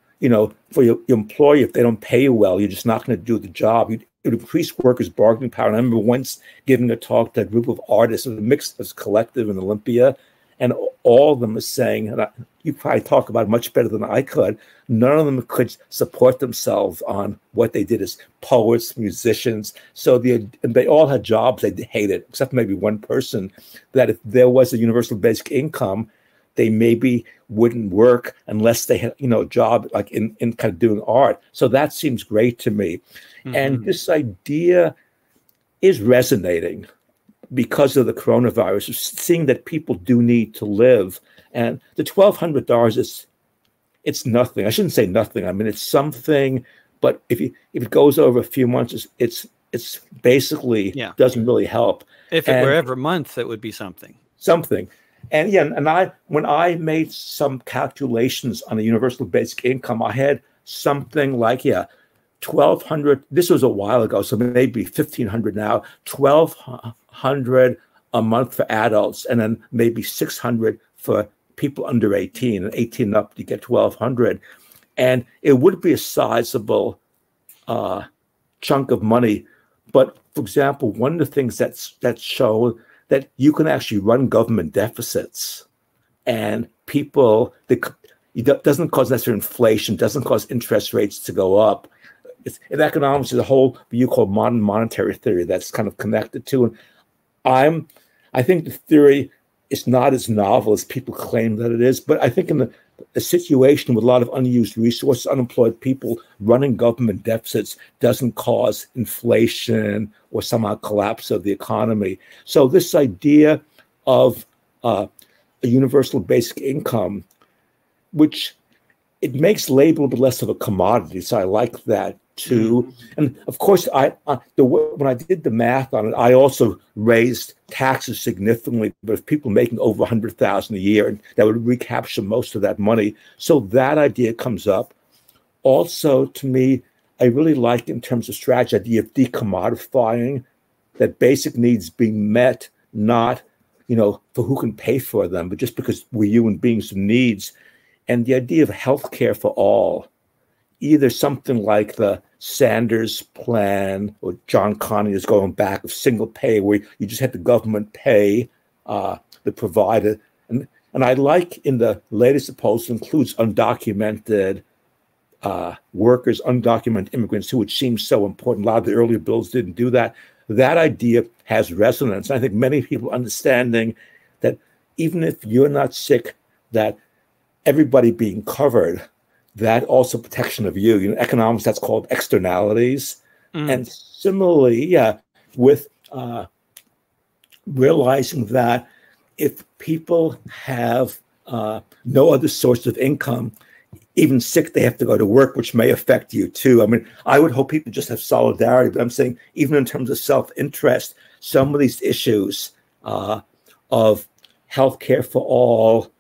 for your employer, if they don't pay you well, you're just not going to do the job. It would increase workers' bargaining power. And I remember once giving a talk to a group of artists, it was a mixed collective in Olympia, and all of them are saying, and you probably talk about it much better than I could, none of them could support themselves on what they did as poets, musicians. So they all had jobs they hated, except maybe one person, that if there was a universal basic income, they maybe wouldn't work unless they had, a job like in kind of doing art. So that seems great to me. And this idea is resonating because of the coronavirus, seeing that people do need to live. And the $1,200 it's nothing. I shouldn't say nothing. I mean, it's something, but if it goes over a few months, it's basically doesn't really help. If it were every month, it would be something. And when I made some calculations on the universal basic income, I had something like, $1,200. This was a while ago, so maybe $1,500 now. $1,200 a month for adults, and then maybe $600 for people under 18, and 18 up, you get $1,200, and it would be a sizable chunk of money. But for example, one of the things that's shown that you can actually run government deficits, and it doesn't cause necessarily inflation, doesn't cause interest rates to go up. In economics, there's a whole view called modern monetary theory that's kind of connected to. And I think the theory is not as novel as people claim that it is, but I think in a situation with a lot of unused resources, unemployed people, running government deficits doesn't cause inflation or somehow collapse of the economy. So this idea of a universal basic income, which it makes labor a little bit less of a commodity, so I like that too. And of course, when I did the math on it, I also raised taxes significantly. But if people making over $100,000 a year, that would recapture most of that money. So that idea comes up. Also, to me, I really like, in terms of strategy, the idea of decommodifying, that basic needs being met, not for who can pay for them, but just because we're human beings with needs. And the idea of healthcare for all, either something like the Sanders plan, or John Connolly is going back, of single pay, where you just had the government pay the provider. And I like, in the latest proposal, includes undocumented workers, undocumented immigrants, which seems so important. A lot of the earlier bills didn't do that. That idea has resonance. I think many people understanding that even if you're not sick, that everybody being covered, that also protection of you. In economics, that's called externalities. And similarly, with realizing that if people have no other source of income, even sick, they have to go to work, which may affect you too. I mean, I would hope people just have solidarity, but I'm saying even in terms of self-interest, some of these issues of healthcare for all,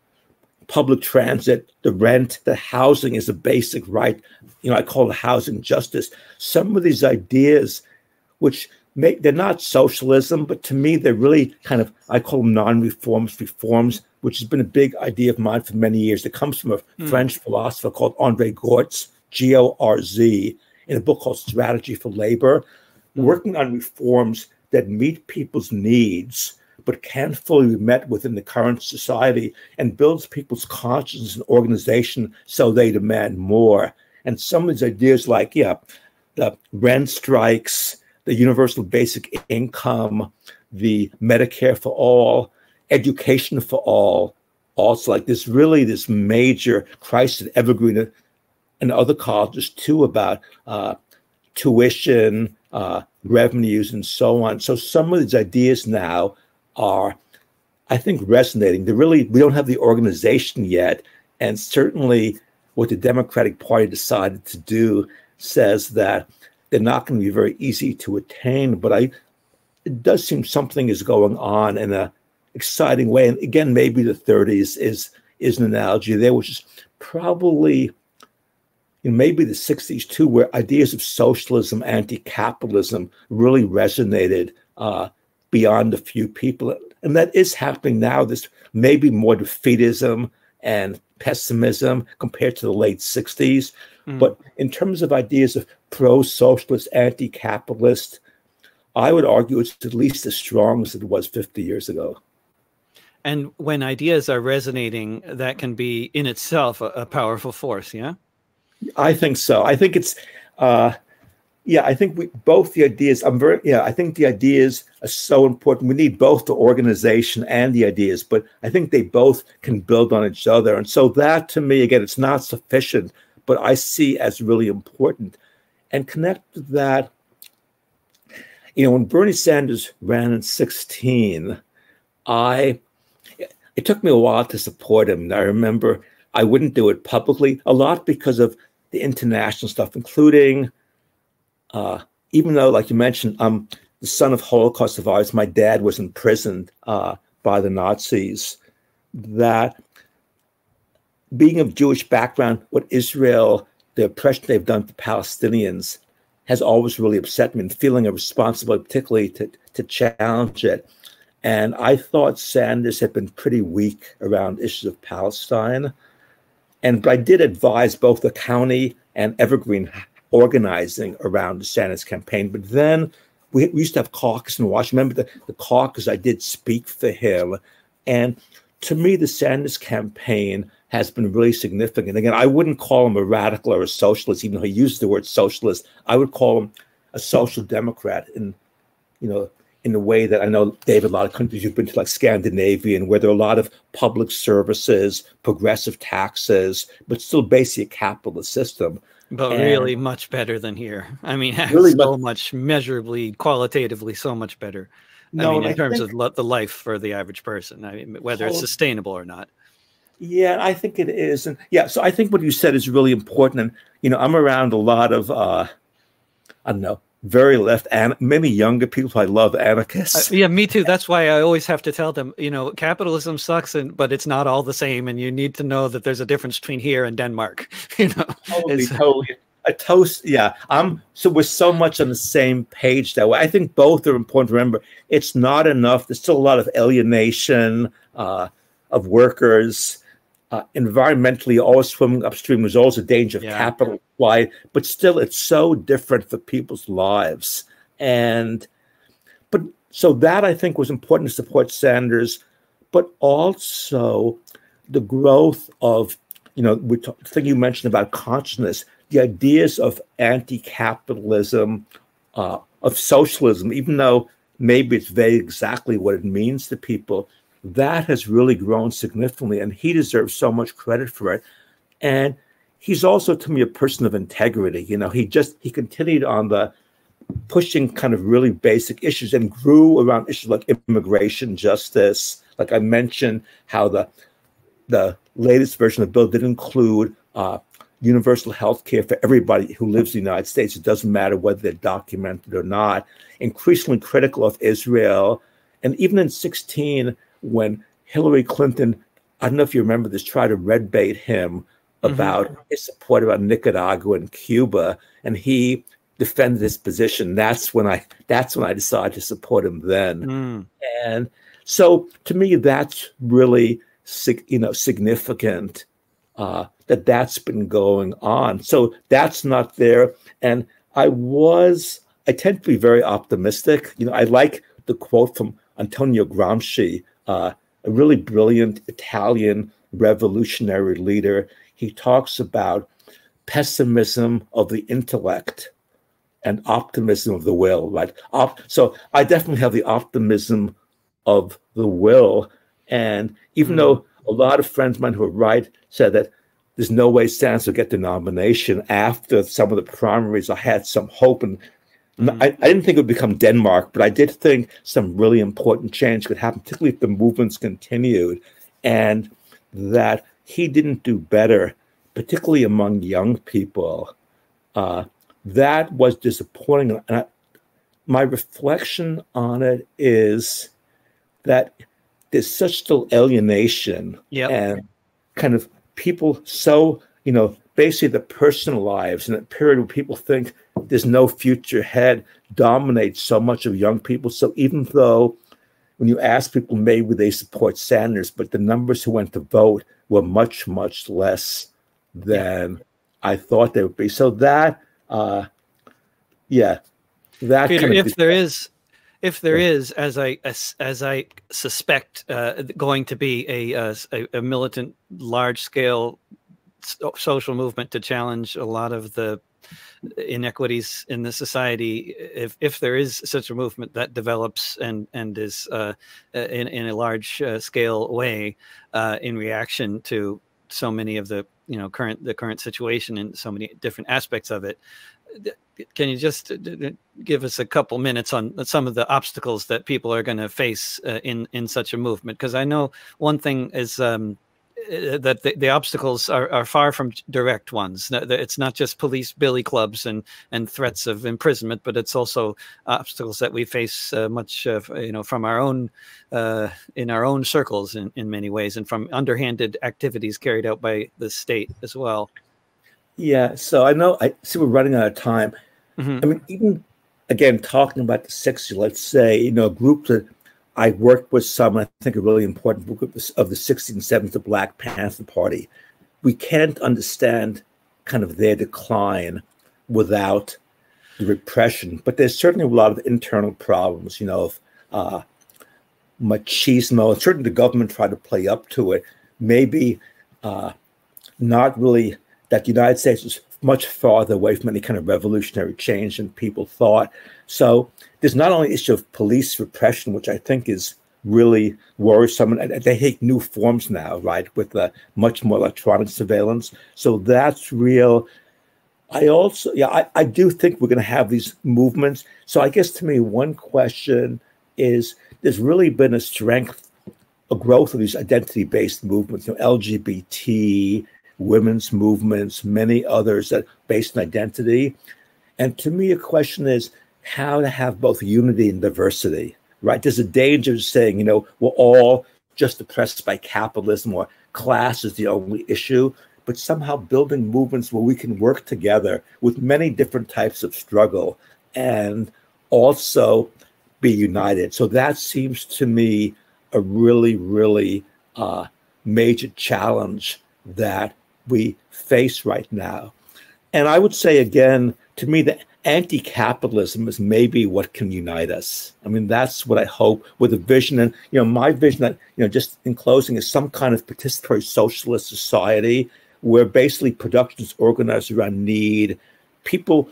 public transit, the rent, the housing is a basic right. I call it housing justice. Some of these ideas, which they're not socialism, but to me, they're really kind of, I call them non-reforms, reforms, which has been a big idea of mine for many years. It comes from a French philosopher called André Gortz, Gorz, in a book called Strategy for Labor, working on reforms that meet people's needs, but can't fully be met within the current society, and builds people's conscience and organization so they demand more. And some of these ideas like, the rent strikes, the universal basic income, the Medicare for all, education for all. Also, like this major crisis at Evergreen and other colleges too about tuition, revenues, and so on. So some of these ideas now are, I think, resonating. We don't have the organization yet, and certainly what the Democratic Party decided to do says that they're not going to be very easy to attain. But it does seem something is going on in a exciting way. And again, maybe the 30s is an analogy there, which is probably in maybe the 60s too, where ideas of socialism, anti-capitalism really resonated beyond a few people. And that is happening now. There's maybe more defeatism and pessimism compared to the late 60s. But in terms of ideas of pro-socialist, anti-capitalist, I would argue it's at least as strong as it was 50 years ago. And when ideas are resonating, that can be in itself a powerful force, yeah? I think so. I think it's, I think both the ideas, I think the ideas are so important. We need both the organization and the ideas, but I think they both can build on each other. And so that, to me, again, it's not sufficient, but I see as really important. And connect to that, when Bernie Sanders ran in 2016, it took me a while to support him. And I remember I wouldn't do it publicly, a lot because of the international stuff, including, even though, like you mentioned, I'm the son of Holocaust survivors, my dad was imprisoned by the Nazis, that being of Jewish background, what Israel, the oppression they've done to Palestinians, has always really upset me, and feeling a responsibility, particularly to challenge it. And I thought Sanders had been pretty weak around issues of Palestine. But I did advise both the county and Evergreen organizing around the Sanders campaign. But then we used to have caucus in Washington. Remember the caucus, I did speak for him. And to me, the Sanders campaign has been really significant. Again, I wouldn't call him a radical or a socialist, even though he used the word socialist. I would call him a social democrat in the way that I know, David, a lot of countries you've been to, like Scandinavia, where there are a lot of public services, progressive taxes, but still basically a capitalist system. But really much better than here. I mean, really so much measurably, qualitatively, so much better. In terms of the life for the average person, whether it's sustainable or not. Yeah, I think it is. And so I think what you said is really important. And, I'm around a lot of, I don't know, very left and many younger people. I love anarchists. Yeah, me too. That's why I always have to tell them, capitalism sucks, but it's not all the same, and you need to know that there's a difference between here and Denmark. Totally. A toast. Yeah, so we're so much on the same page that way. I think both are important to remember. It's not enough. There's still a lot of alienation of workers. Environmentally, always swimming upstream. There's always a danger of capital flight, but still, it's so different for people's lives. But so that, I think, was important to support Sanders, but also the growth of, the thing you mentioned about consciousness, the ideas of anti-capitalism, of socialism, even though maybe it's vague exactly what it means to people. That has really grown significantly, and he deserves so much credit for it. And he's also, to me, a person of integrity. He continued on the pushing kind of really basic issues and grew around issues like immigration justice. Like I mentioned, how the latest version of the bill did include universal health care for everybody who lives in the United States. It doesn't matter whether they're documented or not. Increasingly critical of Israel. And even in 2016, when Hillary Clinton, I don't know if you remember this, tried to red bait him about his support about Nicaragua and Cuba, and he defended his position. That's when I decided to support him then. And so to me, that's really significant that's been going on. So that's not there. And I tend to be very optimistic. I like the quote from Antonio Gramsci, a really brilliant Italian revolutionary leader. He talks about pessimism of the intellect and optimism of the will, right? So I definitely have the optimism of the will. And even though a lot of friends of mine who are right said that there's no way Sanders will get the nomination, after some of the primaries, I had some hope. And I didn't think it would become Denmark, but I did think some really important change could happen, particularly if the movements continued, and that he didn't do better, particularly among young people. That was disappointing. And my reflection on it is that there's such still alienation and kind of people so, basically the personal lives in a period where people think there's no future ahead dominates so much of young people. So even though when you ask people, maybe they support Sanders, but the numbers who went to vote were much, much less than I thought they would be. So that, that Peter, kind of if there is, as I suspect, going to be a militant, large-scale social movement to challenge a lot of the inequities in the society, if there is such a movement that develops and is in a large scale way in reaction to so many of the current situation and so many different aspects of it, can you just give us a couple minutes on some of the obstacles that people are going to face in such a movement? Because I know one thing is that the obstacles are far from direct ones. It's not just police billy clubs and threats of imprisonment, but it's also obstacles that we face much from our own in our own circles in many ways, and from underhanded activities carried out by the state as well. Yeah, so I see we're running out of time. I mean, even again, talking about the 60s, let's say, a group that I worked with some, I think a really important group of the 60s and 70s, the Black Panther Party. We can't understand kind of their decline without the repression, but there's certainly a lot of internal problems, of machismo, and certainly the government tried to play up to it. Maybe not really, that the United States was much farther away from any kind of revolutionary change than people thought. So there's not only the issue of police repression, which I think is really worrisome. And they take new forms now, right, with much more electronic surveillance. So that's real. I also, I do think we're going to have these movements. So I guess to me, one question is, there's really been a growth of these identity-based movements, LGBT, women's movements, many others that are based on identity. And to me, a question is how to have both unity and diversity, right? There's a danger of saying, we're all just oppressed by capitalism or class is the only issue, but somehow building movements where we can work together with many different types of struggle and also be united. So that seems to me a really, really major challenge that we face right now. And I would say, again, to me, the anti-capitalism is maybe what can unite us. I mean, that's what I hope with a vision. And, my vision that, just in closing, is some kind of participatory socialist society where basically production is organized around need. People,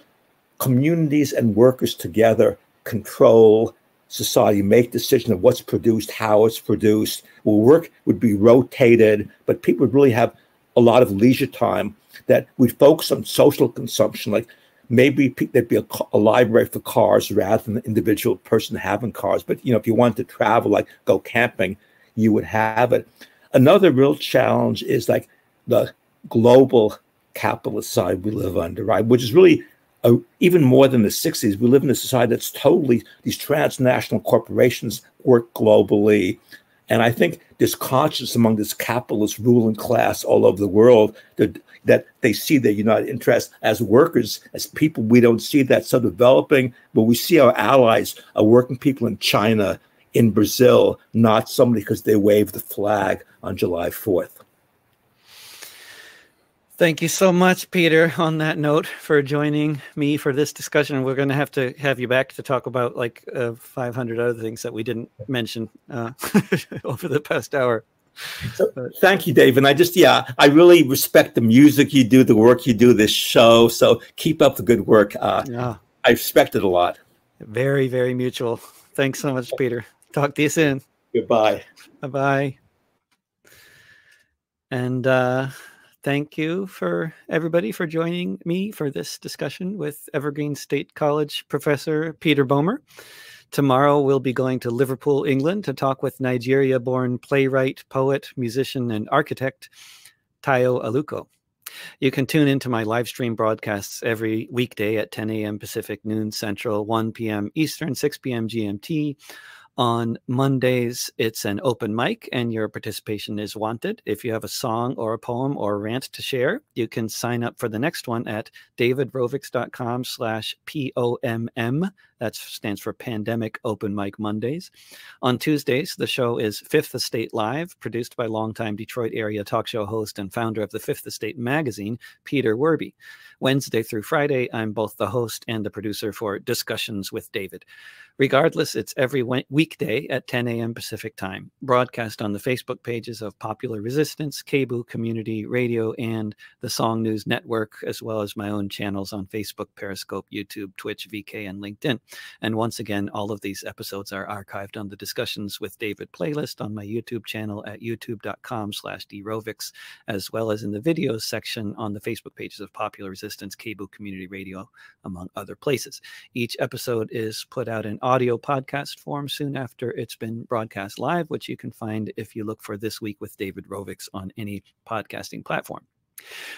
communities and workers together control society, make decisions of what's produced, how it's produced. Well, work would be rotated, but people would really have a lot of leisure time, that we focus on social consumption. Like maybe there'd be a library for cars rather than the individual person having cars. But, if you wanted to travel, like go camping, you would have it. Another real challenge is like the global capitalist side we live under, right? Which is really even more than the 60s. We live in a society that's totally, these transnational corporations work globally. And I think there's conscience among this capitalist ruling class all over the world that they see their united interests as workers, as people. We don't see that so developing, but we see our allies are working people in China, in Brazil, not somebody because they waved the flag on July 4th. Thank you so much, Peter, on that note, for joining me for this discussion. We're going to have you back to talk about 500 other things that we didn't mention over the past hour. So, thank you, Dave. And I really respect the music you do, the work you do, this show. So keep up the good work. I I respect it a lot. Very, very mutual. Thanks so much, Peter. Talk to you soon. Goodbye. Bye-bye. And thank you for everybody for joining me for this discussion with Evergreen State College Professor Peter Bohmer. Tomorrow we'll be going to Liverpool, England to talk with Nigeria-born playwright, poet, musician, and architect Tayo Aluko. You can tune into my live stream broadcasts every weekday at 10 a.m. Pacific, noon Central, 1 p.m. Eastern, 6 p.m. GMT. On Mondays, it's an open mic and your participation is wanted. If you have a song or a poem or rant to share, you can sign up for the next one at davidrovics.com/POMM. That stands for Pandemic Open Mic Mondays. On Tuesdays, the show is Fifth Estate Live, produced by longtime Detroit area talk show host and founder of the Fifth Estate magazine, Peter Werby. Wednesday through Friday, I'm both the host and the producer for Discussions with David. Regardless, it's every weekday at 10 a.m. Pacific time, broadcast on the Facebook pages of Popular Resistance, KBOO Community Radio, and the Song News Network, as well as my own channels on Facebook, Periscope, YouTube, Twitch, VK, and LinkedIn. And once again, all of these episodes are archived on the Discussions with David playlist on my YouTube channel at youtube.com/drovics, as well as in the videos section on the Facebook pages of Popular Resistance, KBOO Community Radio, among other places. Each episode is put out in audio podcast form soon after it's been broadcast live, which you can find if you look for This Week with David Rovics on any podcasting platform.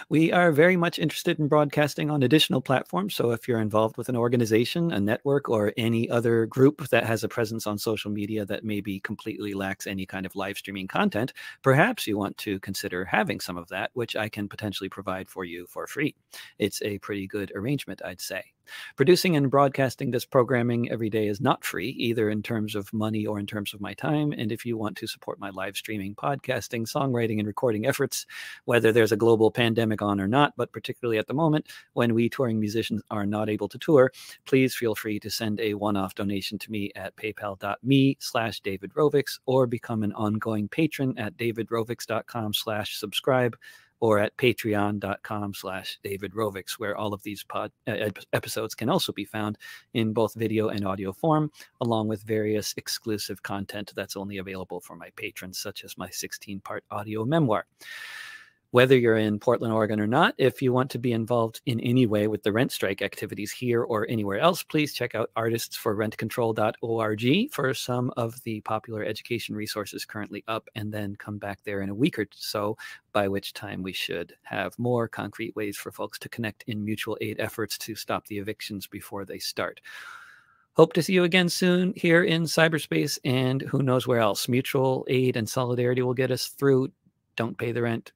We are very much interested in broadcasting on additional platforms. So if you're involved with an organization, a network, or any other group that has a presence on social media that maybe completely lacks any kind of live streaming content, perhaps you want to consider having some of that, which I can potentially provide for you for free. It's a pretty good arrangement, I'd say. Producing and broadcasting this programming every day is not free, either in terms of money or in terms of my time. And if you want to support my live streaming, podcasting, songwriting, and recording efforts, whether there's a global pandemic on or not, but particularly at the moment when we touring musicians are not able to tour, please feel free to send a one-off donation to me at paypal.me/davidrovics or become an ongoing patron at davidrovics.com/subscribe. Or at patreon.com/davidrovics, where all of these episodes can also be found in both video and audio form, along with various exclusive content that's only available for my patrons, such as my 16-part audio memoir. Whether you're in Portland, Oregon or not, if you want to be involved in any way with the rent strike activities here or anywhere else, please check out artistsforrentcontrol.org for some of the popular education resources currently up, and then come back there in a week or so, by which time we should have more concrete ways for folks to connect in mutual aid efforts to stop the evictions before they start. Hope to see you again soon here in cyberspace, and who knows where else. Mutual aid and solidarity will get us through. Don't pay the rent.